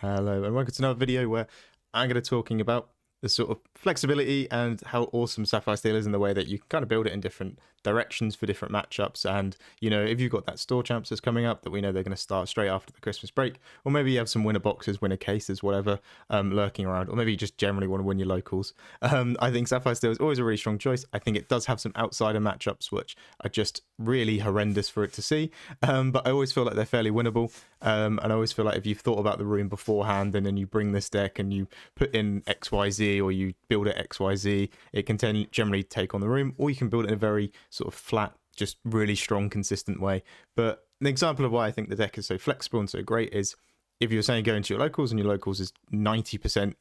Hello and welcome to another video where I'm going to be talking about the sort of flexibility and how awesome Sapphire Steel is in the way that you can kind of build it in different directions for different matchups. And, you know, if you've got that store champs that's coming up that we know they're going to start straight after the Christmas break, or maybe you have some winner boxes, winner cases, whatever, lurking around, or maybe you just generally want to win your locals. I think Sapphire Steel is always a really strong choice. I think it does have some outsider matchups which are just really horrendous for it to see, but I always feel like they're fairly winnable. And I always feel like if you've thought about the room beforehand and then you bring this deck and you put in XYZ or you build it XYZ, it can generally take on the room, or you can build it in a very sort of flat, just really strong, consistent way. But an example of why I think the deck is so flexible and so great is if you're saying go into your locals and your locals is 90%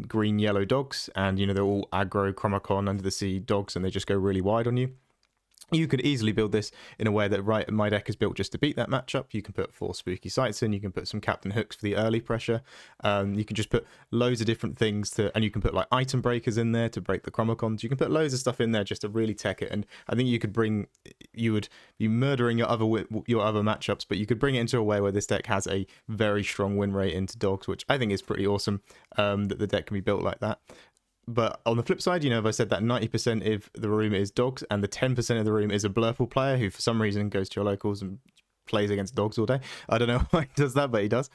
green, yellow dogs, and you know they're all aggro, Chromacon, under the sea dogs, and they just go really wide on you. You could easily build this in a way that, right, my deck is built just to beat that matchup. You can put 4 spooky sights in, you can put some captain hooks for the early pressure, you can just put loads of different things to, and you can put like item breakers in there to break the Chromacons. You can put loads of stuff in there just to really tech it, and I think you could bring, you would be murdering your other matchups, but you could bring it into a way where this deck has a very strong win rate into dogs, which I think is pretty awesome, that the deck can be built like that. But on the flip side, you know, if I said that 90% of the room is dogs and the 10% of the room is a Blurple player who for some reason goes to your locals and plays against dogs all day. I don't know why he does that, but he does.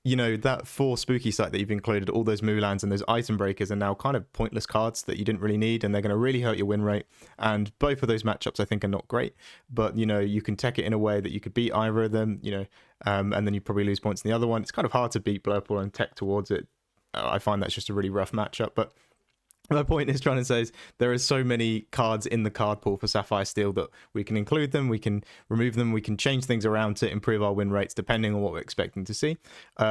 You know, that 4 spooky site that you've included, all those Mulans and those item breakers are now kind of pointless cards that you didn't really need, and they're going to really hurt your win rate. And both of those matchups I think are not great, but you know, you can tech it in a way that you could beat either of them, you know, and then you probably lose points in the other one. It's kind of hard to beat Blurple and tech towards it. I find that's just a really rough matchup. But my point is trying to say is there are so many cards in the card pool for Sapphire Steel that we can include them, we can remove them, we can change things around to improve our win rates depending on what we're expecting to see.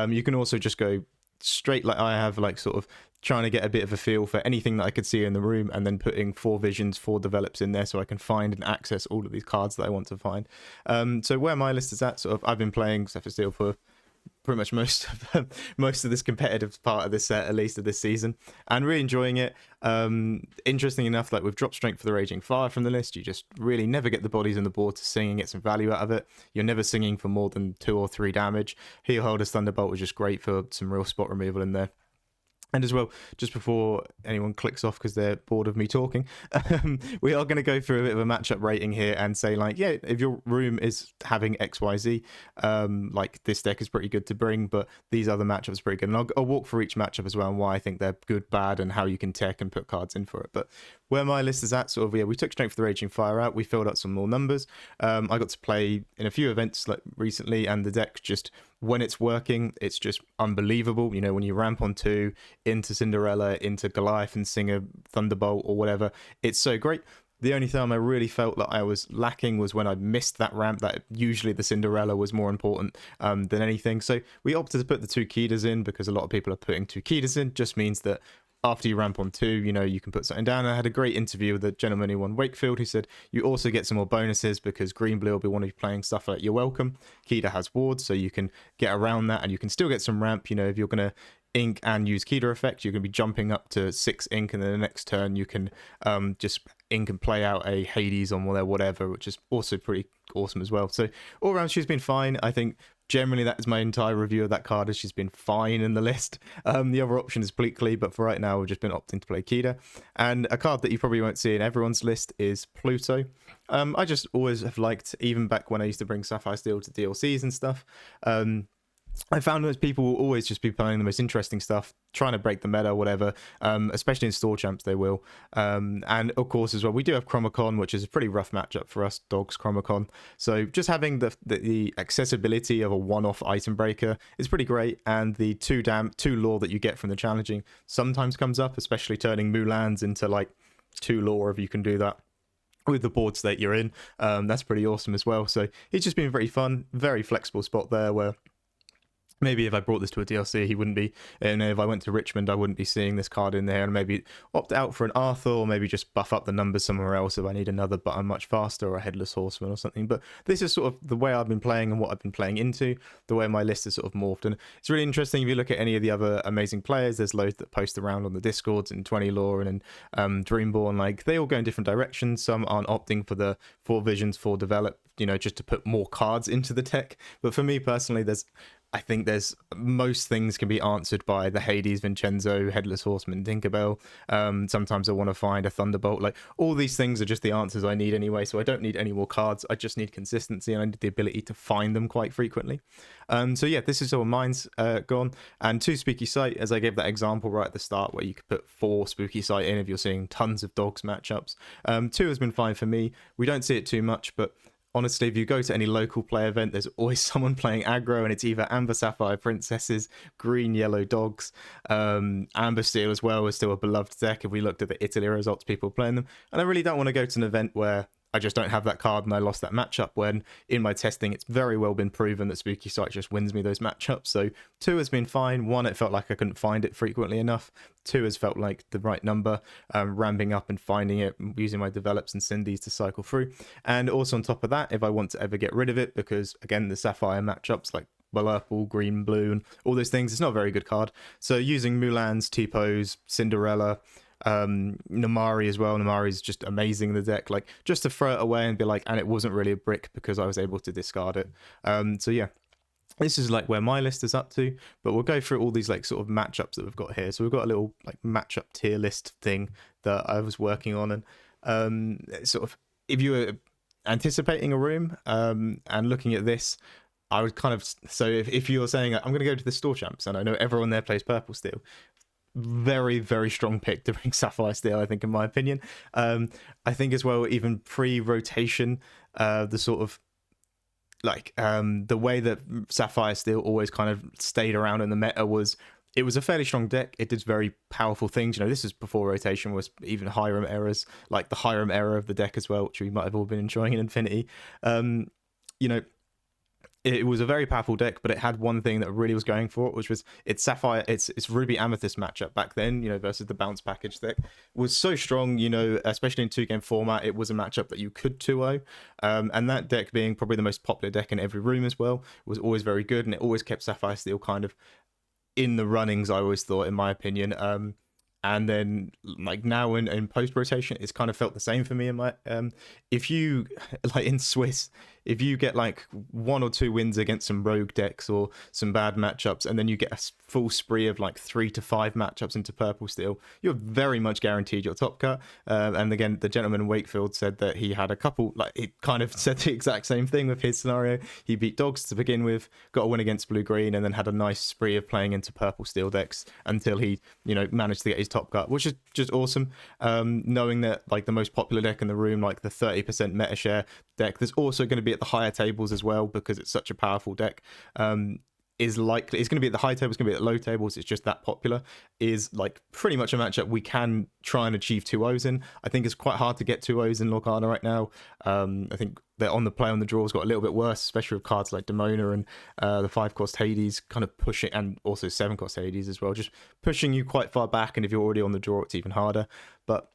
You can also just go straight like I have, like sort of trying to get a bit of a feel for anything that I could see in the room and then putting 4 visions, 4 develops in there so I can find and access all of these cards that I want to find. So where my list is at, sort of I've been playing Sapphire Steel for pretty much most of this competitive part of this set, at least of this season, and really enjoying it. Interesting enough, like with drop strength for the Raging Fire from the list, you just really never get the bodies on the board to sing and get some value out of it. You're never singing for more than 2 or 3 damage. Heel Holder's Thunderbolt was just great for some real spot removal in there. And as well, just before anyone clicks off because they're bored of me talking, we are going to go through a bit of a matchup rating here and say, like, yeah, if your room is having XYZ, like this deck is pretty good to bring, but these other matchups are pretty good. And I'll walk through each matchup as well and why I think they're good, bad, and how you can tech and put cards in for it. But where my list is at, sort of, yeah, we took Strength for the Raging Fire out. We filled up some more numbers. I got to play in a few events like recently, and the deck just, when it's working, it's just unbelievable. You know, when you ramp on 2 into Cinderella, into Goliath and sing a Thunderbolt or whatever, it's so great. The only time I really felt that I was lacking was when I missed that ramp, that usually the Cinderella was more important than anything. So we opted to put the 2 Kidas in because a lot of people are putting 2 Kidas in. Just means that after you ramp on 2, you know, you can put something down. I had a great interview with a gentleman who won Wakefield who said you also get some more bonuses because Green Blue will be one of you playing stuff like You're Welcome. Kida has wards, so you can get around that and you can still get some ramp. You know, if you're going to ink and use Kida effect, you're going to be jumping up to 6 ink, and then the next turn you can just ink and play out a Hades on whatever, which is also pretty awesome as well. So all around she's been fine. I think generally that is my entire review of that card, as she's been fine in the list. The other option is Bleakley, but for right now we've just been opting to play Kida. And a card that you probably won't see in everyone's list is Pluto. I just always have liked, even back when I used to bring Sapphire Steel to DLCs and stuff, I found that people will always just be playing the most interesting stuff, trying to break the meta, whatever, especially in store champs they will. And of course as well, we do have Chromacon, which is a pretty rough matchup for us, dogs Chromacon. So just having the accessibility of a one-off item breaker is pretty great, and the 2 lore that you get from the challenging sometimes comes up, especially turning Mulans into like 2 lore if you can do that with the board state you're in. That's pretty awesome as well. So it's just been very fun, very flexible spot there where maybe if I brought this to a DLC, he wouldn't be, and if I went to Richmond, I wouldn't be seeing this card in there, and maybe opt out for an Arthur, or maybe just buff up the numbers somewhere else if I need another button much faster, or a Headless Horseman or something. But this is sort of the way I've been playing and what I've been playing into, the way my list is sort of morphed. And it's really interesting if you look at any of the other amazing players, there's loads that post around on the Discords and 20 Lore and Dreamborn, like they all go in different directions. Some aren't opting for the 4 visions, 4 develop, you know, just to put more cards into the deck. But for me personally, there's I think there's most things can be answered by the Hades, Vincenzo, Headless Horseman, Tinkerbell. Sometimes I want to find a Thunderbolt. Like all these things are just the answers I need anyway. So I don't need any more cards. I just need consistency and I need the ability to find them quite frequently. So yeah, this is all mine's gone. And 2 Spooky Sight, as I gave that example right at the start, where you could put 4 Spooky Sight in if you're seeing tons of dogs matchups. 2 has been fine for me. We don't see it too much, but honestly, if you go to any local play event, there's always someone playing aggro, and it's either Amber Sapphire Princesses, Green Yellow Dogs. Amber Steel as well is still a beloved deck if we looked at the Italy results, people playing them. And I really don't want to go to an event where I just don't have that card and I lost that matchup, when in my testing it's very well been proven that Spooky Sight just wins me those matchups. So 2 has been fine. 1, it felt like I couldn't find it frequently enough. 2 has felt like the right number, ramping up and finding it, using my develops and Cindy's to cycle through. And also on top of that, if I want to ever get rid of it, because again, the Sapphire matchups like Blurple, Green, Blue, and all those things, it's not a very good card. So using Mulans, T-Pose, Cinderella, Namari as well. Namari is just amazing in the deck, like just to throw it away and be like, and it wasn't really a brick because I was able to discard it. So yeah, this is like where my list is up to, but we'll go through all these like sort of matchups that we've got here. So we've got a little like matchup tier list thing that I was working on, and sort of if you were anticipating a room and looking at this, I would kind of, so if you're saying I'm going to go to the store champs and I know everyone there plays Purple Steel, very, very strong pick to bring Sapphire Steel, I think, in my opinion. I think as well, even pre-rotation, the sort of like the way that Sapphire Steel always kind of stayed around in the meta was, it was a fairly strong deck. It did very powerful things. You know, this is before rotation was even Hiram errors, like the Hiram error of the deck as well, which we might have all been enjoying in Infinity. You know, it was a very powerful deck, but it had one thing that really was going for it, which was its Sapphire, its Ruby Amethyst matchup back then, you know, versus the bounce package deck was so strong, you know, especially in 2-game format. It was a matchup that you could 2-0. And that deck being probably the most popular deck in every room as well, was always very good, and it always kept Sapphire Steel kind of in the runnings, I always thought, in my opinion. And then like now in post rotation, it's kind of felt the same for me. In my if you like in Swiss, if you get like 1 or 2 wins against some rogue decks or some bad matchups, and then you get a full spree of like 3 to 5 matchups into Purple Steel, you're very much guaranteed your top cut. And again, the gentleman in Wakefield said that he had a couple, like he kind of said the exact same thing with his scenario. He beat Dogs to begin with, got a win against Blue Green, and then had a nice spree of playing into Purple Steel decks until he, you know, managed to get his top cut, which is just awesome. Knowing that like the most popular deck in the room, like the 30% meta share deck, there's also going to be at the higher tables as well, because it's such a powerful deck, is likely it's going to be at the high tables, going to be at low tables, it's just that popular, is like pretty much a matchup we can try and achieve 2-0s in. I think it's quite hard to get 2-0s in Lorcana right now. I think they're on the play on the draws got a little bit worse, especially with cards like Demona and the 5-cost Hades kind of pushing, and also 7-cost Hades as well, just pushing you quite far back, and if you're already on the draw it's even harder. But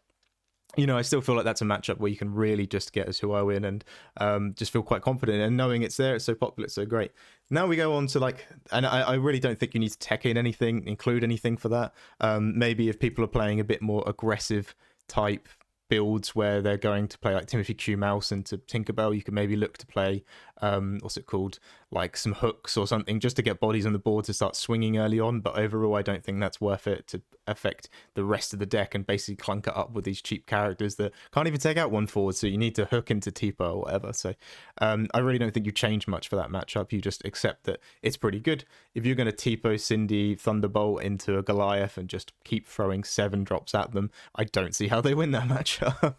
you know, I still feel like that's a matchup where you can really just get a 2-0 in and just feel quite confident, and knowing it's there, it's so popular, it's so great. Now we go on to like, and I really don't think you need to tech in anything, include anything for that. Maybe if people are playing a bit more aggressive type builds where they're going to play like Timothy Q Mouse into Tinkerbell, you could maybe look to play what's it called, like some hooks or something, just to get bodies on the board to start swinging early on. But overall, I don't think that's worth it to affect the rest of the deck and basically clunk it up with these cheap characters that can't even take out one forward, so you need to hook into Tipo or whatever. So I really don't think you change much for that matchup. You just accept that it's pretty good. If you're going to Tipo, Cindy, Thunderbolt into a Goliath and just keep throwing 7 drops at them, I don't see how they win that matchup.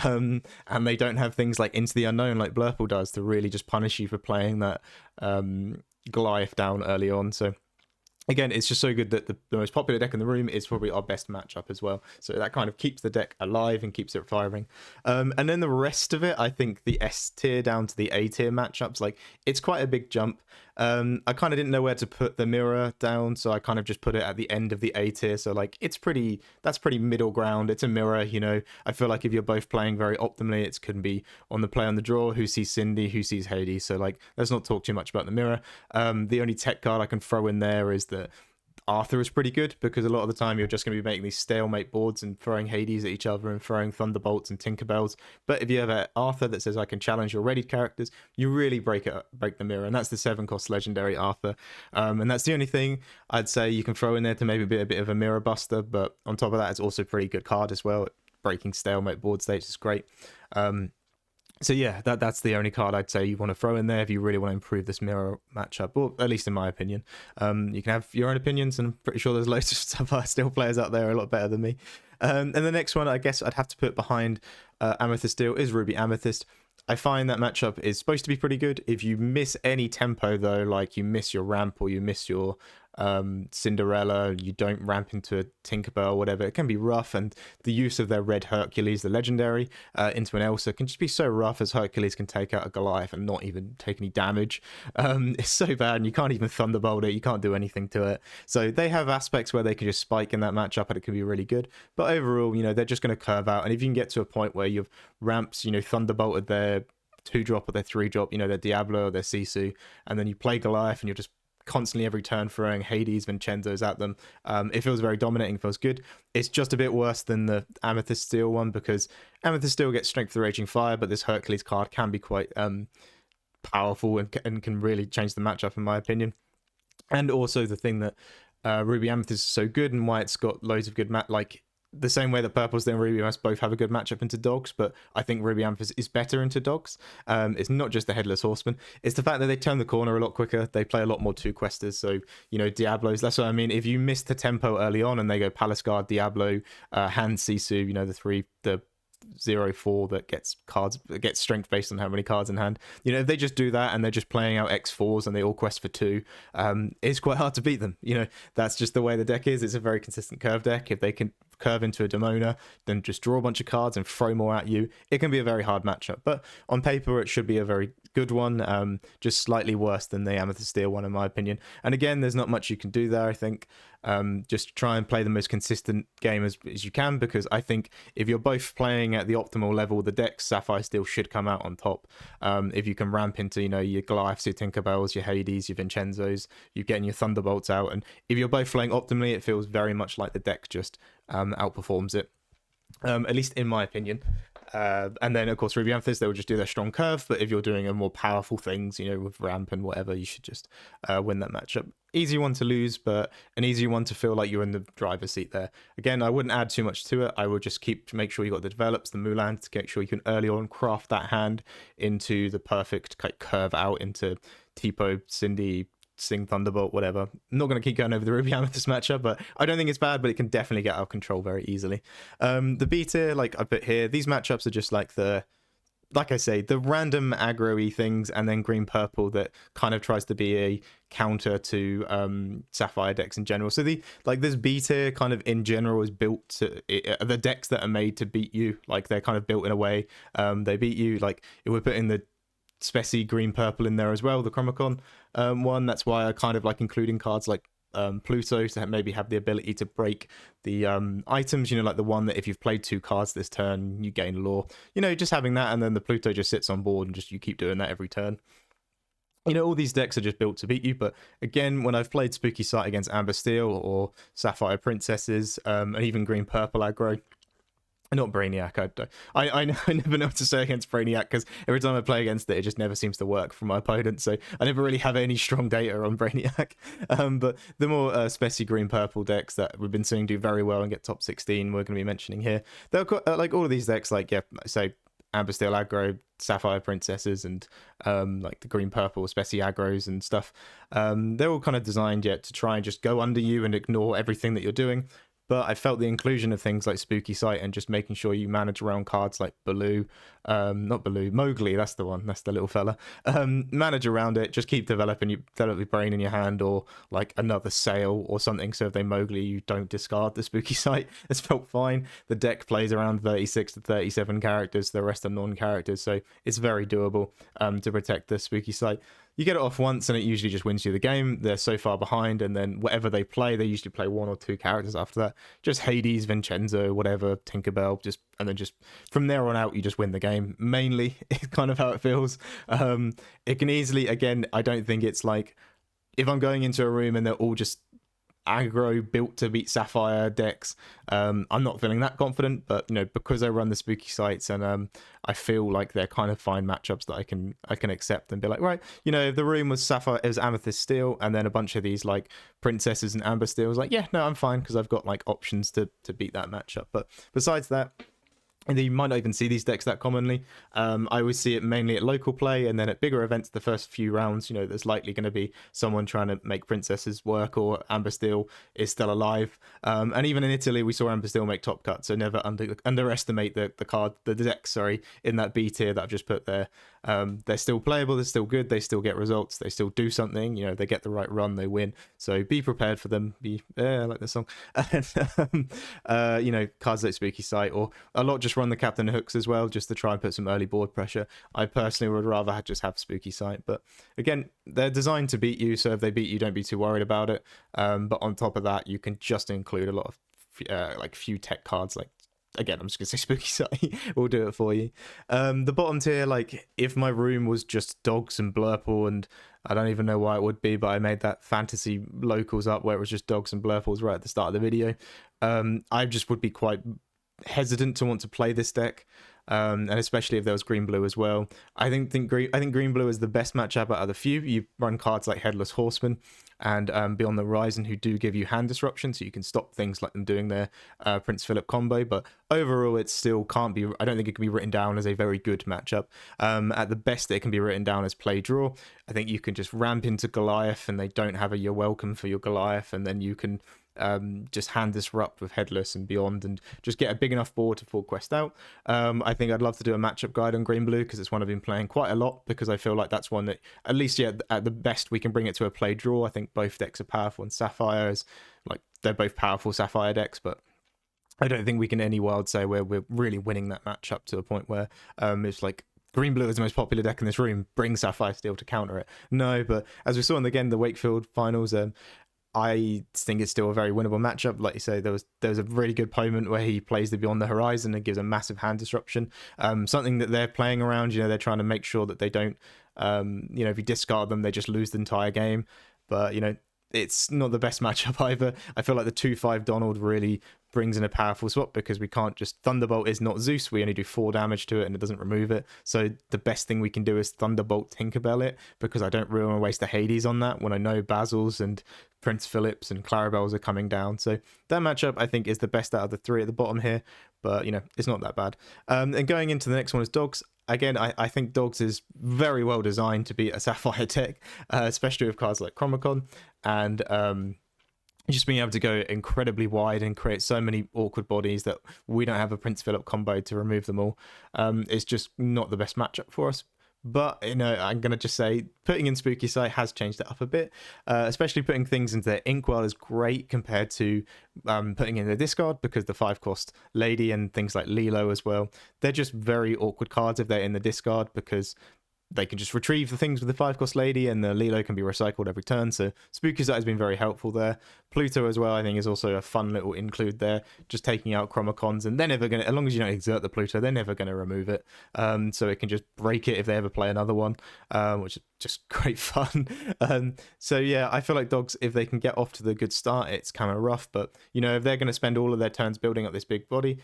And they don't have things like Into the Unknown like Blurple does to really just punish you for playing that Goliath down early on. So again, it's just so good that the most popular deck in the room is probably our best matchup as well. So that kind of keeps the deck alive and keeps it firing. And then the rest of it, I think the S tier down to the A tier matchups, like it's quite a big jump. I kind of didn't know where to put the mirror down, so I kind of just put it at the end of the A tier. So like that's pretty middle ground. It's a mirror, you know. I feel like if you're both playing very optimally, it can be on the play on the draw, who sees Cindy, who sees Hades. So like let's not talk too much about the mirror. The only tech card I can throw in there is that Arthur is pretty good, because a lot of the time you're just going to be making these stalemate boards and throwing Hades at each other and throwing Thunderbolts and Tinkerbells. But if you have an Arthur that says I can challenge your readied characters, you really break the mirror, and that's the 7-cost legendary Arthur. And that's the only thing I'd say you can throw in there to maybe be a bit of a mirror buster. But on top of that, it's also a pretty good card as well. Breaking stalemate board states is great. So yeah, that's the only card I'd say you want to throw in there if you really want to improve this mirror matchup, or at least in my opinion. You can have your own opinions, and I'm pretty sure there's loads of Sapphire Steel players out there a lot better than me. And the next one I guess I'd have to put behind Amethyst Steel is Ruby Amethyst. I find that matchup is supposed to be pretty good. If you miss any tempo though, like you miss your ramp or you miss your Cinderella, you don't ramp into a Tinkerbell or whatever, it can be rough. And the use of their red Hercules, the legendary, into an Elsa can just be so rough, as Hercules can take out a Goliath and not even take any damage. It's so bad, and you can't even Thunderbolt it, you can't do anything to it. So they have aspects where they can just spike in that matchup and it can be really good, but overall, you know, they're just going to curve out. And if you can get to a point where you've ramps, you know, Thunderbolted their 2-drop or their 3-drop, you know, their Diablo or their Sisu, and then you play Goliath and you're just constantly every turn throwing Hades, Vincenzos at them. It feels very dominating, feels good. It's just a bit worse than the Amethyst Steel one, because Amethyst Steel gets Strength of the Raging Fire, but this Hercules card can be quite powerful and can really change the matchup in my opinion. And also the thing that Ruby Amethyst is so good, and why it's got loads of good like the same way that Purple's and Ruby Amethyst both have a good matchup into dogs, but I think Ruby Amethyst is better into dogs. It's not just the Headless Horseman, it's the fact that they turn the corner a lot quicker. They play a lot more 2-questers, so, you know, Diablos, that's what I mean. If you miss the tempo early on and they go Palace Guard, Diablo, Hand Sisu, you know, the 0-4 that gets strength based on how many cards in hand. You know, if they just do that and they're just playing out X4s and they all quest for 2, it's quite hard to beat them. You know, that's just the way the deck is. It's a very consistent curve deck. If they can curve into a Demona, then just draw a bunch of cards and throw more at you, it can be a very hard matchup. But on paper, it should be a very good one, just slightly worse than the Amethyst Steel one in my opinion. And again, there's not much you can do there, I think. Just try and play the most consistent game as you can, because I think if you're both playing at the optimal level, the deck Sapphire Steel should come out on top. If you can ramp into, you know, your Goliaths, your Tinkerbells, your Hades, your Vincenzos, you're getting your Thunderbolts out, and if you're both playing optimally, it feels very much like the deck just outperforms it, at least in my opinion. And then of course Ruby Amethyst, they will just do their strong curve, but if you're doing a more powerful things, you know, with ramp and whatever, you should just win that matchup. Easy one to lose, but an easy one to feel like you're in the driver's seat there. Again, I wouldn't add too much to it. I would just make sure you got the develops, the Mulan, to make sure you can early on craft that hand into the perfect curve out into Tipo, Cindy, Sing Thunderbolt, whatever. I'm not going to keep going over the Ruby Amethyst matchup, but I don't think it's bad, but it can definitely get out of control very easily. The B tier, like I put here, these matchups are just like like I say, the random aggro-y things, and then green purple that kind of tries to be a counter to Sapphire decks in general. So this B tier kind of in general is built to the decks that are made to beat you. Like they're kind of built in a way they beat you. Like if we're putting the Speci green purple in there as well, the Chromacon one, that's why I kind of like including cards like Pluto to maybe have the ability to break the items, you know, like the one that if you've played 2 cards this turn you gain lore, you know, just having that, and then the Pluto just sits on board and just you keep doing that every turn. You know, all these decks are just built to beat you. But again, when I've played Spooky Sight against Amber Steel or Sapphire Princesses, and even green purple aggro, not Brainiac. I never know what to say against Brainiac, because every time I play against it, it just never seems to work for my opponent. So I never really have any strong data on Brainiac. But the more Speci green purple decks that we've been seeing do very well and get top 16, we're going to be mentioning here. They're like all of these decks, like say Amber Steel aggro, Sapphire Princesses, and like the green purple Speci aggros and stuff. They're all kind of designed to try and just go under you and ignore everything that you're doing. But I felt the inclusion of things like Spooky Sight and just making sure you manage around cards like Mowgli, that's the one, that's the little fella. Manage around it, just keep develop your brain in your hand, or like another Sail or something, so if they Mowgli, you don't discard the Spooky Sight. It's felt fine. The deck plays around 36 to 37 characters, the rest are non-characters, so it's very doable to protect the Spooky Sight. You get it off once and it usually just wins you the game. They're so far behind, and then whatever they play, they usually play 1 or 2 characters after that. Just Hades, Vincenzo, whatever, Tinkerbell, and then just from there on out, you just win the game. Mainly, it's kind of how it feels. It can easily, again, I don't think it's like, if I'm going into a room and they're all just aggro built to beat Sapphire decks. I'm not feeling that confident, but because I run the spooky sites and I feel like they're kind of fine matchups that I can accept and be like, right, if the room was Sapphire, it was Amethyst Steel, and then a bunch of these like princesses and Amber Steel, I was like, yeah, no, I'm fine because I've got like options to beat that matchup. But besides that, and you might not even see these decks that commonly. I always see it mainly at local play, and then at bigger events, the first few rounds, there's likely going to be someone trying to make princesses work, or Amber Steel is still alive. And even in Italy, we saw Amber Steel make top cut, so never underestimate the decks, in that B tier that I've just put there. They're still playable, they're still good, they still get results, they still do something, they get the right run, they win. So be prepared for them. I like this song. And, cards like Spooky Sight, or a lot just run the Captain Hooks as well, just to try and put some early board pressure. I personally would rather just have Spooky Sight, but again, they're designed to beat you, so if they beat you, don't be too worried about it. But on top of that, you can just include a lot of few tech cards like, again, I'm just gonna say Spooky Sight will do it for you. The bottom tier, like if my room was just dogs and Blurple, and I don't even know why it would be, but I made that fantasy locals up where it was just dogs and Blurples right at the start of the video. I just would be quite hesitant to want to play this deck, and especially if there was green blue as well. I think green blue is the best matchup out of the few. You run cards like Headless Horseman and Beyond the Horizon, who do give you hand disruption, so you can stop things like them doing their Prince Philip combo. But overall, it still can't be. I don't think it can be written down as a very good matchup. At the best, it can be written down as play draw. I think you can just ramp into Goliath, and they don't have a "You're welcome" for your Goliath, and then you can just hand disrupt with Headless and Beyond, and just get a big enough board to full quest out. I think I'd love to do a matchup guide on green blue, because it's one I've been playing quite a lot, because I feel like that's one that at least at the best we can bring it to a play draw. I think both decks are powerful, and Sapphire is like, they're both powerful Sapphire decks, but I don't think we can any wild say where we're really winning that matchup to a point where it's like green blue is the most popular deck in this room, bring Sapphire Steel to counter it. No, but as we saw in the Wakefield finals, I think it's still a very winnable matchup. Like you say, there was a really good moment where he plays the Beyond the Horizon and gives a massive hand disruption. Something that they're playing around, they're trying to make sure that they don't, if you discard them, they just lose the entire game. But, it's not the best matchup either. I feel like the 2/5 Donald really brings in a powerful swap, because we can't just, Thunderbolt is not Zeus, we only do 4 damage to it and it doesn't remove it. So the best thing we can do is Thunderbolt Tinkerbell it, because I don't really want to waste a Hades on that when I know Basil's and Prince Philip's and Clarabelle's are coming down. So that matchup, I think, is the best out of the 3 at the bottom here, but it's not that bad. And going into the next one is Dogs. Again, I think Dogs is very well designed to beat a Sapphire deck, especially with cards like Chromacon, and just being able to go incredibly wide and create so many awkward bodies that we don't have a Prince Philip combo to remove them all. It's just not the best matchup for us. But, I'm going to just say putting in Spooky Sight has changed it up a bit, especially putting things into their Inkwell is great compared to putting in the discard, because the 5-cost Lady and things like Lilo as well, they're just very awkward cards if they're in the discard, because they can just retrieve the things with the 5-cost Lady, and the Lilo can be recycled every turn. So Spooky Sight has been very helpful there. Pluto as well, I think, is also a fun little include there, just taking out Chromacons, and they're never going to, as long as you don't exert the Pluto, they're never going to remove it. So it can just break it if they ever play another one, which is just great fun. So yeah, I feel like Dogs, if they can get off to the good start, it's kind of rough, but if they're going to spend all of their turns building up this big body,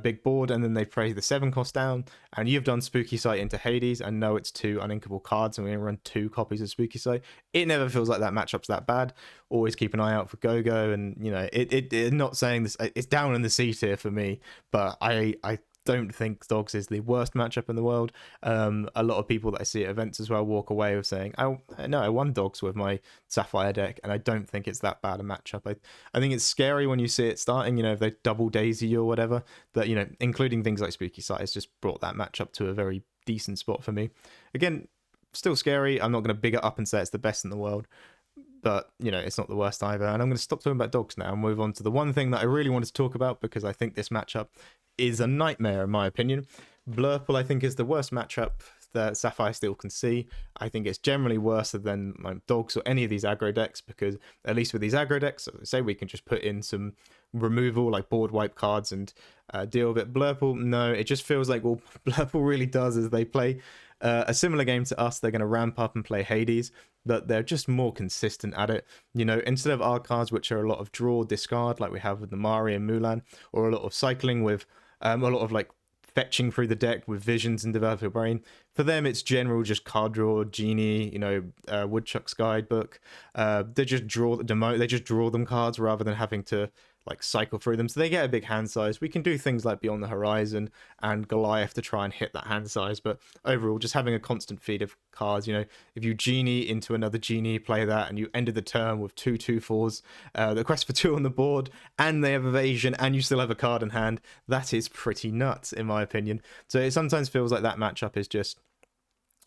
big board, and then they play the 7-cost down, and you've done Spooky Sight into Hades, and know it's 2 uninkable cards, and we're going to run 2 copies of Spooky Sight. It never feels like that matchup's that bad. Always keep an eye out for Go-Go, and it not saying this, it's down in the C tier for me, but I don't think Dogs is the worst matchup in the world. A lot of people that I see at events as well walk away with saying, "Oh no, I won Dogs with my Sapphire deck," and I don't think it's that bad a matchup. I think it's scary when you see it starting. If they double Daisy or whatever, but including things like Spooky Sight has just brought that matchup to a very decent spot for me. Again, still scary. I'm not going to big it up and say it's the best in the world, but it's not the worst either. And I'm going to stop talking about Dogs now and move on to the one thing that I really wanted to talk about, because I think this matchup is a nightmare in my opinion. Blurple, I think, is the worst matchup that Sapphire Steel can see. I think it's generally worse than like Dogs or any of these aggro decks, because at least with these aggro decks, as I say, we can just put in some removal like board wipe cards and deal with it. Blurple, no, it just feels like all Blurple really does is they play a similar game to us. They're going to ramp up and play Hades, but they're just more consistent at it. You know, instead of our cards, which are a lot of draw, discard, like we have with the Mari and Mulan, or a lot of cycling with a lot of like fetching through the deck with visions and develop your brain. For them, it's general just card draw, genie, you know, Woodchuck's guidebook. They just draw them cards rather than having to like cycle through them, so they get a big hand size. We can do things like Beyond the Horizon and Goliath to try and hit that hand size, but overall just having a constant feed of cards. You know, if you genie into another genie, play that, and you ended the turn with 2/2/4s, the quest for 2 on the board, and they have evasion, and you still have a card in hand, that is pretty nuts in my opinion. So it sometimes feels like that matchup is just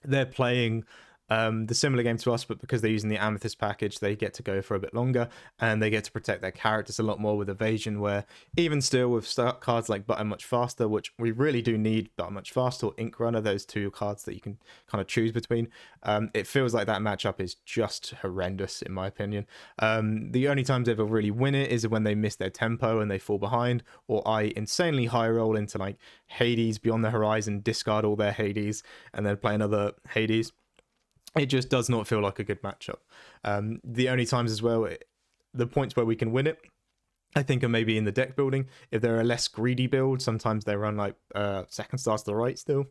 they're playing the similar game to us, but because they're using the Amethyst package, they get to go for a bit longer, and they get to protect their characters a lot more with evasion, where even still with start cards like Butter Much Faster, which we really do need, Butter Much Faster or Ink Runner, those two cards that you can kind of choose between, it feels like that matchup is just horrendous in my opinion. The only times they'll really win it is when they miss their tempo and they fall behind, or I insanely high roll into like Hades, Beyond the Horizon, discard all their Hades, and then play another Hades. It just does not feel like a good matchup. The only times as well, the points where we can win it, I think, are maybe in the deck building. If they're a less greedy build, sometimes they run like Second Stars to the Right still,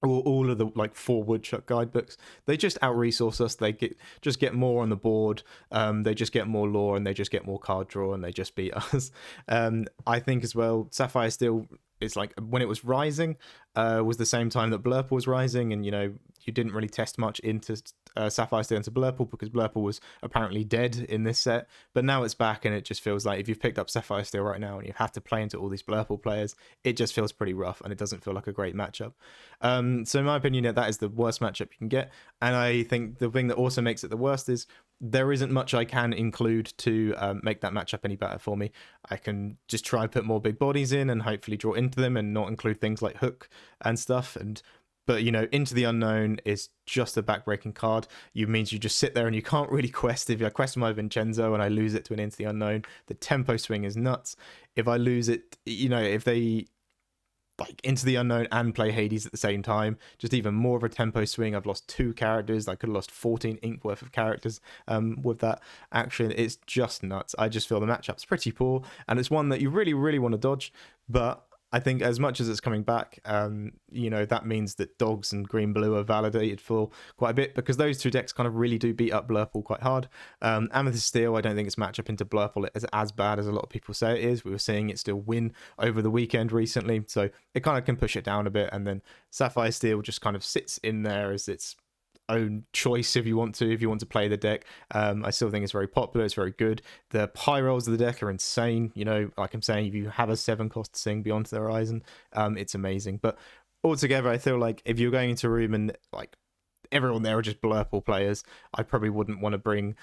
or all of the like 4 Woodchuck guidebooks. They just out-resource us. They just get more on the board. They just get more lore, and they just get more card draw, and they just beat us. I think as well, Sapphire Steel, it's like when it was rising, was the same time that Blurple was rising, and you know, you didn't really test much into Sapphire Steel into Blurple because Blurple was apparently dead in this set, but now it's back, and it just feels like if you've picked up Sapphire Steel right now and you have to play into all these Blurple players, it just feels pretty rough, and it doesn't feel like a great matchup. So in my opinion, that is the worst matchup you can get, and I think the thing that also makes it the worst is there isn't much I can include to make that matchup any better for me. I can just try and put more big bodies in and hopefully draw into them and not include things like Hook and stuff, but you know, Into the Unknown is just a backbreaking card. It means you just sit there and you can't really quest. If I quest my Vincenzo and I lose it to an Into the Unknown, the tempo swing is nuts. If I lose it, you know, if they like Into the Unknown and play Hades at the same time, just even more of a tempo swing. I've lost 2 characters. I could have lost 14 ink worth of characters with that action. It's just nuts. I just feel the matchup's pretty poor, and it's one that you really, really want to dodge, but I think as much as it's coming back, you know, that means that Dogs and Green Blue are validated for quite a bit, because those 2 decks kind of really do beat up Blurple quite hard. Amethyst Steel, I don't think its matchup into Blurple is as bad as a lot of people say it is. We were seeing it still win over the weekend recently, so it kind of can push it down a bit. And then Sapphire Steel just kind of sits in there as its own choice if you want to play the deck. I still think it's very popular, it's very good. The high rolls of the deck are insane. You know, like I'm saying, if you have a 7-cost Sing Beyond the Horizon, it's amazing. But altogether, I feel like if you're going into a room and like everyone there are just Blurple players, I probably wouldn't want to bring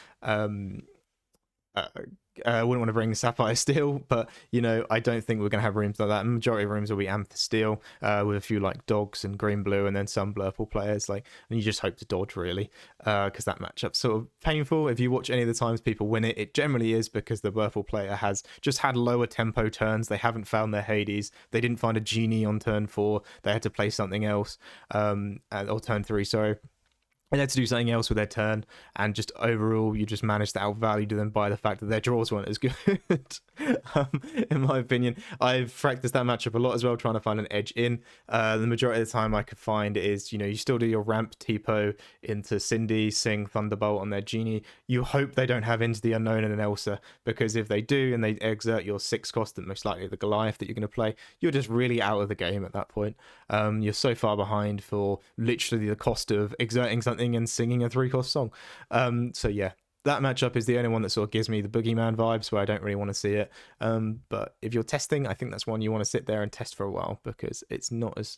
Sapphire Steel, but you know, I don't think we're going to have rooms like that. The majority of rooms will be Amethyst Steel, with a few like Dogs and Green Blue, and then some Blurple players. Like, and you just hope to dodge really, because that matchup's sort of painful. If you watch any of the times people win it, it generally is because the Blurple player has just had lower tempo turns. They haven't found their Hades. They didn't find a genie on turn 4. They had to play something else, or turn 3. Sorry. And they had to do something else with their turn, and just overall, you just managed to outvalue them by the fact that their draws weren't as good. In my opinion, I've practiced that matchup a lot as well, trying to find an edge in. The majority of the time I could find is, you know, you still do your ramp Tipo into Cindy, Sing, Thunderbolt on their genie. You hope they don't have Into the Unknown and an Elsa, because if they do and they exert your 6 cost, and most likely the Goliath that you're going to play, you're just really out of the game at that point. You're so far behind for literally the cost of exerting something and singing a 3-cost song. So yeah, that matchup is the only one that sort of gives me the boogeyman vibes, where I don't really want to see it. But if you're testing, I think that's one you want to sit there and test for a while, because it's not as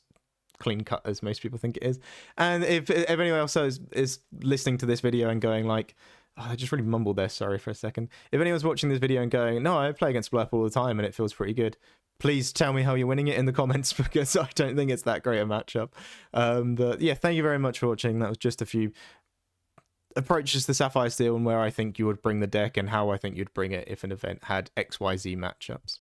clean cut as most people think it is. And if anyone else is listening to this video and going like, oh, I just really mumbled there, sorry for a second. If anyone's watching this video and going, no, I play against Blurple all the time and it feels pretty good, please tell me how you're winning it in the comments, because I don't think it's that great a matchup. But yeah, thank you very much for watching. That was just a few approaches to Sapphire Steel and where I think you would bring the deck and how I think you'd bring it if an event had XYZ matchups.